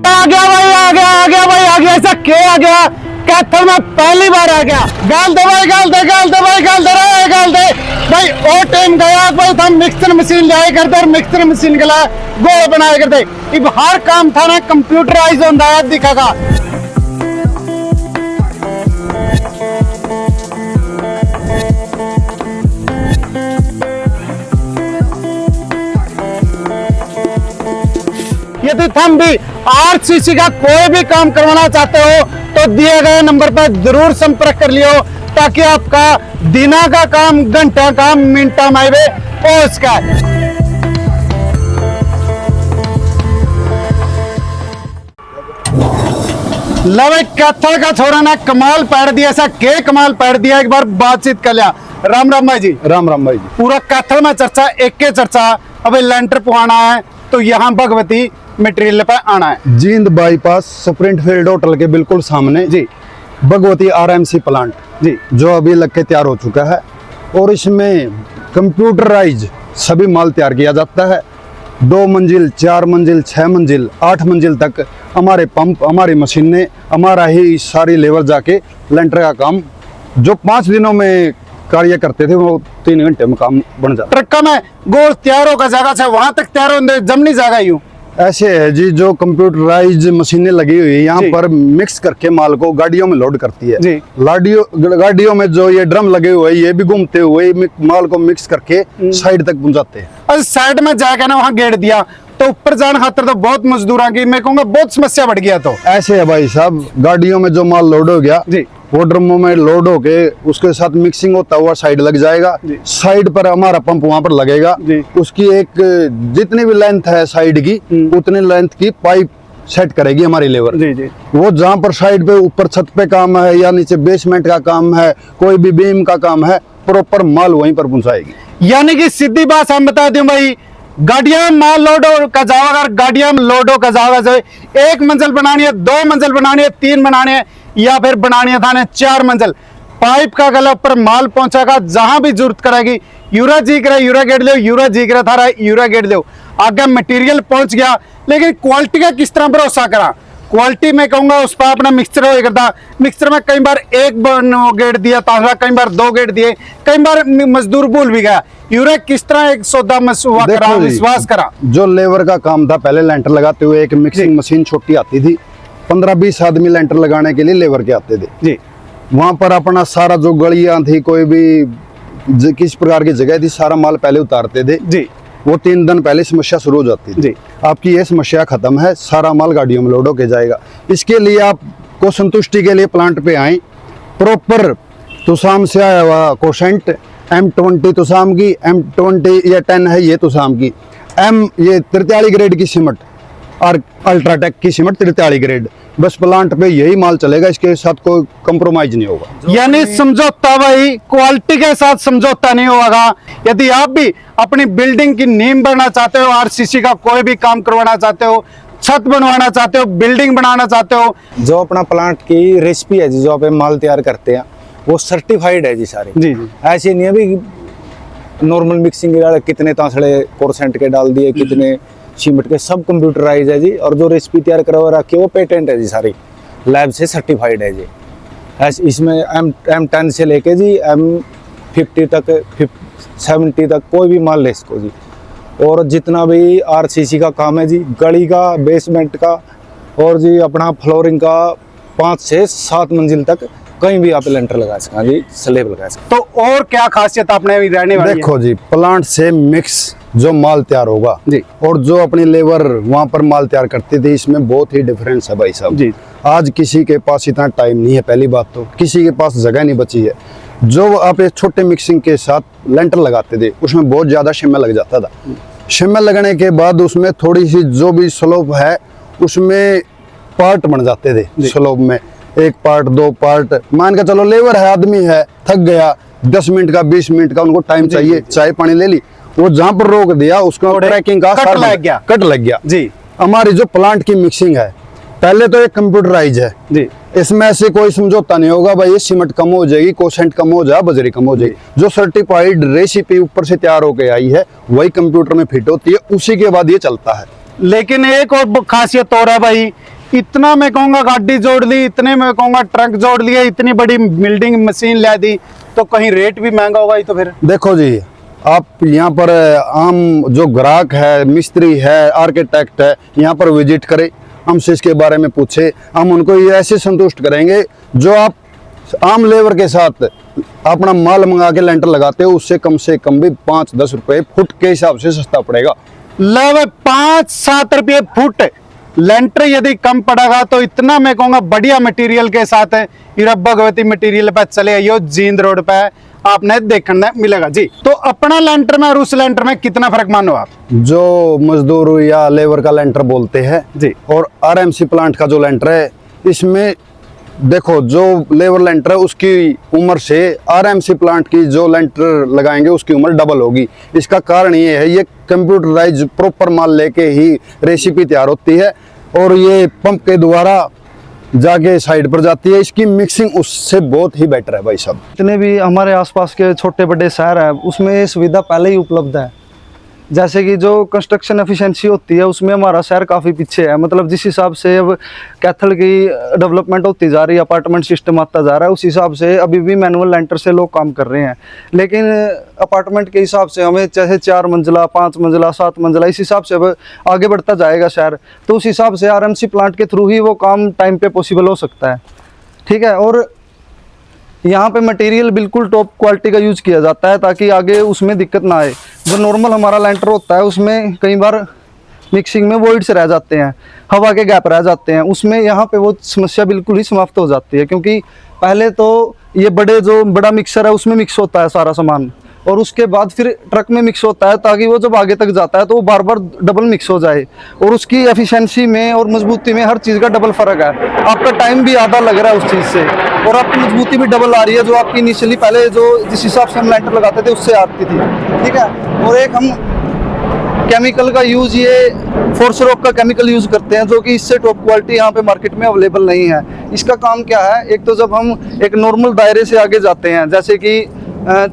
आ गया भाई, आ गया, आ गया भाई, आ गया। ऐसा क्या आ गया? कैथल में पहली बार आ गया। गाल दे भाई, गाल दे, गाल दे भाई, गाल दे रे, गाल दे भाई। ओ टाइम गया भाई, हम मिक्सर मशीन लाए करते और मिक्सर मशीन के लिए गोल बनाया करते। अब हर काम था ना कंप्यूटराइज होता है दिखागा। यदि तुम भी आरसीसी का कोई भी काम करवाना चाहते हो तो दिए गए नंबर पर जरूर संपर्क कर लियो, ताकि आपका दिना का काम घंटा काम मिनटा में हो सके। लवे कैथल का छोरा ना कमाल पैर दिया, ऐसा के कमाल पैर दिया। एक बार बातचीत कर लिया। राम राम भाई जी। राम राम भाई जी। पूरा कैथल में चर्चा, एक के चर्चा। अबे लेंटर पुहाना है तो यहाँ भगवती मटेरियल पे आना है। Jind bypass sprint field hotel के बिल्कुल सामने जी भगवती आरएमसी प्लांट जी, जो अभी लग के तैयार हो चुका है। और इसमें कंप्यूटराइज सभी माल तैयार किया जाता है। 2 मंजिल, 4 मंजिल, 6 मंजिल, 8 मंजिल तक हमारे पंप, हमारी मशीनें, हमारा ही सारी लेबर जाके लेंटर का काम जो 5 दिनों में कार्य करते थे वो 3 घंटे में काम बन जाता। ट्रक में गोल तैयार होगा जगह से वहां तक तैयार होने जमनी जगह यूं ऐसे है जी, जो कंप्यूटराइज मशीनें लगी हुई है यहाँ जी। पर मिक्स करके माल को गाड़ियों में लोड करती है जी। गाड़ियों में जो ये ड्रम लगे हुए हैं ये भी घूमते हुए माल को मिक्स करके साइड तक पहुंचाते हैं। और साइड में जाकर ना वहां गेड़ दिया तो ऊपर जाने खातर तो बहुत मजदूरों की मैं कहूँगा बहुत समस्या बढ़ गया। तो ऐसे है भाई साहब, गाड़ियों में जो माल लोड हो गया जी, वो ड्रमों में लोड होके उसके साथ मिक्सिंग होता हुआ साइड लग जाएगा। साइड पर हमारा पंप वहां पर लगेगा। उसकी एक जितनी भी लेंथ है साइड की उतनी लेंथ की पाइप सेट करेगी हमारी लेबर। जी जी। वो जहाँ पर साइड पे ऊपर छत पे काम है या नीचे बेसमेंट का काम है, कोई भी बीम का काम है, प्रॉपर माल वहीं पर पहुंचाएगी। यानी कि सीधी बात हम बता दें भाई, गाड़ियां माल लोड हो का जाओ, अगर गाड़ियां लोड हो का जाओ, 1 मंजिल बनानी है, 2 मंजिल बनानी है, 3 बनानी है, या फिर बनानी है थाने 4 मंजिल, पाइप का गला ऊपर माल पहुंचाएगा। जहां भी जरूरत करेगी यूरा जी करे यूरा गेट लो, यूरा जी करे थारा यूरा गेट लो, आगे मटेरियल पहुंच गया। लेकिन क्वालिटी का किस तरह भरोसा करा? क्वालिटी में कहूंगा उस पर अपना मिक्सचर हो करता। मिक्सचर में कई बार 1 गेट दिया ताजा, कई बार 2 गेट दिए, कई बार मजदूर भूल भी गया। यूरा किस तरह एक सौदा विश्वास करा? जो लेबर का काम था पहले लेंटर लगाते हुए एक मिक्सिंग मशीन छोटी आती थी, 15-20 आदमी लेंटर लगाने के लिए लेबर के आते थे जी। वहां पर अपना सारा जो गलियां थी, कोई भी किस प्रकार की जगह थी, सारा माल पहले उतारते थे जी। वो 3 दिन पहले समस्या शुरू हो जाती थी। आपकी ये समस्या खत्म है, सारा माल गाड़ियों में लोड होके जाएगा। इसके लिए आपको संतुष्टि के लिए प्लांट पे आए। प्रॉपर तुसाम से आया हुआ कोसेंट M20 तुसाम की, M20 या 10 है ये तुसाम की, ये 43 ग्रेड की सीमेंट और अल्ट्राटेक की सीमेंट 43 ग्रेड। बस प्लांट पे यही माल चलेगा, इसके साथ कोई कंप्रोमाइज नहीं होगा। यानी समझौता भाई, क्वालिटी के साथ समझौता नहीं होगा। यदि आप भी अपनी बिल्डिंग की नींव बनाना चाहते हो, आरसीसी का कोई भी काम करवाना चाहते हो, छत बनवाना चाहते हो, बिल्डिंग बनाना चाहते हो, जो अपना प्लांट की रेसिपी है जी, जो आप माल तैयार करते हैं वो सर्टिफाइड है जी सारे। जी जी। ऐसे नहीं है भी नॉर्मल मिक्सिंग कितने तांसड़े कोरसेंट के डाल दिए, कितने सीमेंट के, सब कंप्यूटराइज है जी। और जो रेसिपी तैयार करवा रखी है वो पेटेंट है जी, सारी लैब से सर्टिफाइड है जी। ऐसे इसमें M10 से लेके जी M50 तक 70 तक कोई भी माल ले इसको जी। और जितना भी आरसीसी का काम है जी, गली का, बेसमेंट का और जी अपना फ्लोरिंग का 5 से 7 मंजिल तक कहीं भी आप लेंटर लगा सकते हैं जी, स्लेब लगा सकते। तो और क्या खासियत आपने अभी रहने वाली है? देखो जी, प्लांट से मिक्स जो माल तैयार होगा जी, और जो अपनी लेबर वहां पर माल तैयार करते थे, इसमें बहुत ही डिफरेंस है भाई साहब जी। आज किसी के पास इतना टाइम नहीं है, पहली बात तो किसी के पास जगह नहीं बची है। जो आप एक छोटे मिक्सिंग के साथ लेंटर लगाते थे उसमें बहुत ज्यादा शिमला लग जाता था। शिमला लगने के बाद उसमें थोड़ी सी जो भी स्लोप है उसमें पार्ट बन जाते थे। स्लोप में 1 पार्ट 2 पार्ट, मान के चलो लेबर है, आदमी है, थक गया, 10 मिनट का 20 मिनट का उनको टाइम चाहिए, चाय पानी ले ली, वो जहां पर रोक दिया उसका ट्रैकिंग का कट लग गया जी। हमारी जो प्लांट की मिक्सिंग है पहले तो एक कंप्यूटराइज है जी, इसमें ऐसे कोई समझौता नहीं होगा भाई ये सीमेंट कम हो जाएगी, कोसेंट कम हो जाए, बजरी कम हो जाएगी। जो सर्टिफाइड रेसिपी ऊपर से तैयार होके आई है वही कंप्यूटर में फिट होती है, उसी के बाद ये चलता है। लेकिन एक और खासियत और है भाई, इतना मैं कहूँगा गाड़ी जोड़ ली, इतने मैं कहूँगा ट्रक जोड़ लिया, इतनी बड़ी बिल्डिंग मशीन ला दी, तो कहीं रेट भी महंगा होगा ही तो फिर। देखो जी, आप यहाँ पर आम जो ग्राहक है, मिस्त्री है, आर्किटेक्ट है, यहाँ पर विजिट करें, हमसे इसके बारे में पूछे, हम उनको ये ऐसे संतुष्ट करेंगे जो आप आम लेबर के साथ अपना माल मंगा के लेंटर लगाते हो उससे कम से कम भी 5-10 रुपए फुट के हिसाब से सस्ता पड़ेगा। लगभग 5-7 रुपये फुट लेंटर यदि कम पड़ेगा तो इतना मैं कहूँगा बढ़िया मटेरियल के साथ है हीरा भगवती मटेरियल पे चले आइयो, जींद रोड पे आपने देखने मिलेगा जी। तो अपना लेंटर में और उस लेंटर में कितना फर्क मानो आप? जो मजदूर या लेबर का लेंटर बोलते हैं जी, और आरएमसी प्लांट का जो लेंटर है, इसमें देखो जो लेबर लेंटर है उसकी उम्र से आरएमसी प्लांट की जो लेंटर लगाएंगे उसकी उम्र डबल होगी। इसका कारण ये है, ये कंप्यूटराइज प्रॉपर माल लेके ही रेसिपी तैयार होती है और ये पंप के द्वारा जाके साइड पर जाती है। इसकी मिक्सिंग उससे बहुत ही बेटर है भाई साहब। जितने भी हमारे आसपास के छोटे बड़े शहर हैं उसमें ये सुविधा पहले ही उपलब्ध है। जैसे कि जो कंस्ट्रक्शन एफिशिएंसी होती है उसमें हमारा शहर काफ़ी पीछे है। मतलब जिस हिसाब से अब कैथल की डेवलपमेंट होती जा रही है, अपार्टमेंट सिस्टम आता जा रहा है, उस हिसाब से अभी भी मैनुअल लेंटर से लोग काम कर रहे हैं। लेकिन अपार्टमेंट के हिसाब से हमें चाहे 4 मंजिला, 5 मंजिला, 7 मंजिला, इस हिसाब से अब आगे बढ़ता जाएगा शहर, तो उस हिसाब से आरएमसी प्लांट के थ्रू ही वो काम टाइम पे पॉसिबल हो सकता है। ठीक है, और यहाँ पे मटेरियल बिल्कुल टॉप क्वालिटी का यूज़ किया जाता है ताकि आगे उसमें दिक्कत ना आए। जो नॉर्मल हमारा लेंटर होता है उसमें कई बार मिक्सिंग में वॉइड से रह जाते हैं, हवा के गैप रह जाते हैं, उसमें यहाँ पे वो समस्या बिल्कुल ही समाप्त हो जाती है। क्योंकि पहले तो ये जो बड़ा मिक्सर है उसमें मिक्स होता है सारा सामान, और उसके बाद फिर ट्रक में मिक्स होता है ताकि वो जब आगे तक जाता है तो वो बार बार डबल मिक्स हो जाए, और उसकी एफिशिएंसी में और मजबूती में हर चीज़ का डबल फर्क है। आपका टाइम भी आधा लग रहा है उस चीज़ से, और आपकी मजबूती भी डबल आ रही है जो आपकी इनिशियली पहले जो जिस हिसाब से हम लेंटर लगाते थे उससे आती थी। ठीक है, और एक हम केमिकल का यूज़, ये फोर्स रॉक का केमिकल यूज़ करते हैं जो कि इससे टॉप क्वालिटी यहाँ पे मार्केट में अवेलेबल नहीं है। इसका काम क्या है, एक तो जब हम एक नॉर्मल दायरे से आगे जाते हैं जैसे कि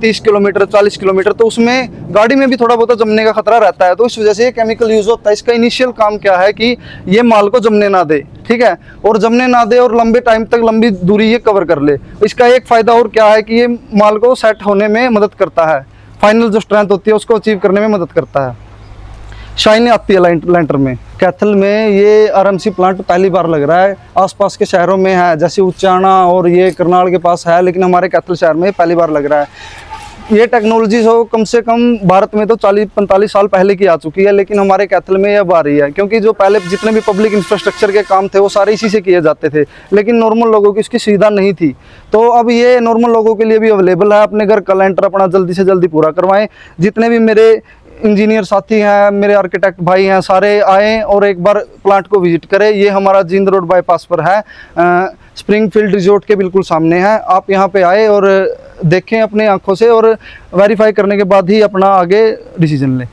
30 किलोमीटर 40 किलोमीटर, तो उसमें गाड़ी में भी थोड़ा बहुत जमने का खतरा रहता है, तो इस वजह से ये केमिकल यूज़ होता है। इसका इनिशियल काम क्या है कि ये माल को जमने ना दे, ठीक है, और जमने ना दे और लंबे टाइम तक लंबी दूरी ये कवर कर ले। इसका एक फ़ायदा और क्या है कि ये माल को सेट होने में मदद करता है, फाइनल जो स्ट्रेंथ होती है उसको अचीव करने में मदद करता है। शाइन आती है लेंटर में। कैथल में ये आरएमसी प्लांट पहली बार लग रहा है, आसपास के शहरों में है जैसे उच्चाणा और ये करनाल के पास है, लेकिन हमारे कैथल शहर में पहली बार लग रहा है। ये टेक्नोलॉजी जो कम से कम भारत में तो 40-45 साल पहले की आ चुकी है, लेकिन हमारे कैथल में अब आ रही है। क्योंकि जो पहले जितने भी पब्लिक इंफ्रास्ट्रक्चर के काम थे वो सारे इसी से किए जाते थे, लेकिन नॉर्मल लोगों की इसकी सुविधा नहीं थी। तो अब ये नॉर्मल लोगों के लिए भी अवेलेबल है। अपने घर का लेंटर अपना जल्दी से जल्दी पूरा करवाएं। जितने भी मेरे इंजीनियर साथी हैं, मेरे आर्किटेक्ट भाई हैं, सारे आएँ और एक बार प्लांट को विजिट करें। ये हमारा जींद रोड बाईपास पर है, स्प्रिंगफील्ड रिजोर्ट के बिल्कुल सामने है। आप यहाँ पे आए और देखें अपनी आंखों से, और वेरीफाई करने के बाद ही अपना आगे डिसीजन लें।